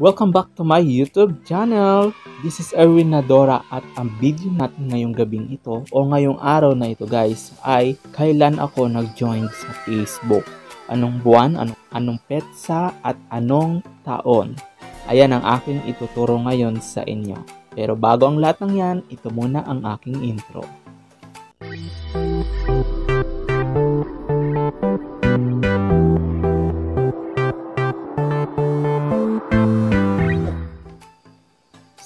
Welcome back to my YouTube channel. This is Erwin Nadora at ang video natin ngayong gabing ito o ngayong araw na ito guys ay kailan ako nag-join sa Facebook. Anong buwan, anong petsa at anong taon. Ayan ang aking ituturo ngayon sa inyo. Pero bago ang lahat ng yan, ito muna ang aking intro.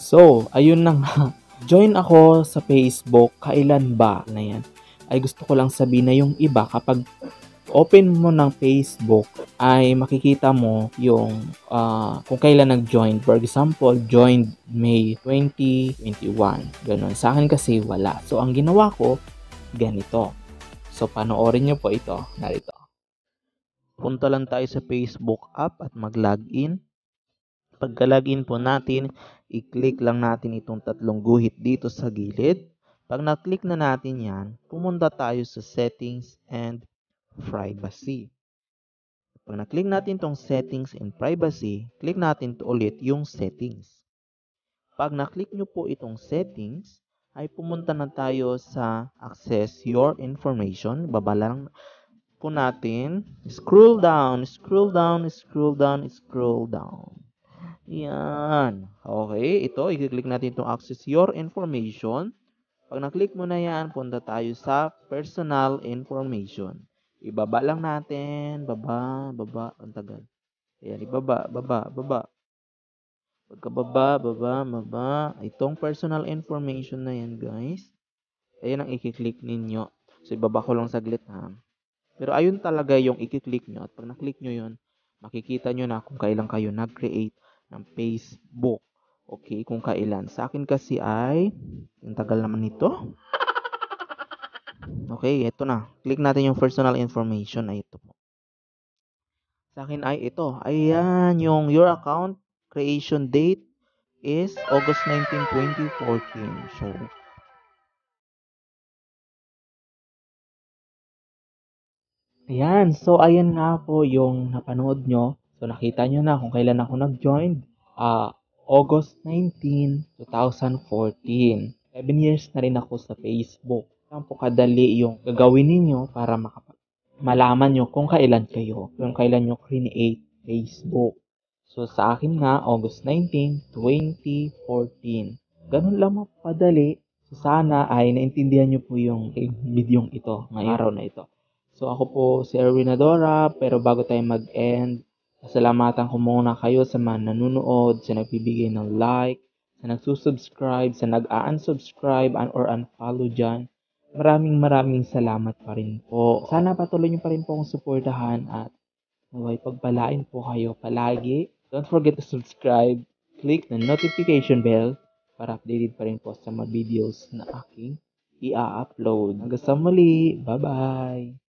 So, ayun na nga. Join ako sa Facebook. Kailan ba na yan? Ay gusto ko lang sabihin na yung iba kapag open mo ng Facebook ay makikita mo yung kung kailan nag-join. For example, joined May 2021. Ganon. Sa akin kasi wala. So, ang ginawa ko, ganito. So, panoorin nyo po ito. Narito. Punta lang tayo sa Facebook app at mag-login. Pagka-login po natin, i-click lang natin itong tatlong guhit dito sa gilid. Pag na-click na natin yan, pumunta tayo sa settings and privacy. Pag na-click natin itong settings and privacy, click natin to ulit yung settings. Pag na-click nyo po itong settings, ay pumunta na tayo sa access your information. Baba lang po natin. Scroll down, scroll down, scroll down, scroll down. Yan. Okay, ito, i-click natin itong access your information. Pag na-click mo na yan, punta tayo sa personal information. Ibaba lang natin. Baba, baba. Ang tagal. Ayan, ibaba, baba, baba. Pagkababa, baba, baba. Itong personal information na yan, guys. Ayan ang i-click ninyo. So, ibaba ko lang saglit, ha. Pero ayun talaga yung i-click nyo. At pag na-click nyo yun, makikita nyo na kung kailan kayo nag-create ng Facebook. Okay, kung kailan. Sa akin kasi ay, yung tagal naman nito. Okay, ito na. Click natin yung personal information. Ay, ito po. Sa akin ay ito. Ayan, yung your account creation date is August 19, 2014. So, ayan. So, ayan nga po yung napanood nyo. So, nakita nyo na kung kailan ako nag-join. August 19, 2014. 7 years na rin ako sa Facebook. Yan po kadali yung gagawin ninyo para malaman nyo kung kailan kayo. Kung kailan nyo create Facebook. So, sa akin nga, August 19, 2014. Ganun lang mapadali. So, sana ay naintindihan nyo po yung video ito, ngayong araw na ito. So, ako po si Erwin Adora, pero bago tayo mag-end, pasalamatan ko muna kayo sa mga nanonood, sa nagbibigay ng like, sa nagsusubscribe, sa nag-unsubscribe or unfollow dyan. Maraming salamat pa rin po. Sana patuloy nyo pa rin po akong suportahan at naway pagpalain po kayo palagi. Don't forget to subscribe, click the notification bell para updated pa rin po sa mga videos na aking i-upload. Hanggang sa muli, bye-bye!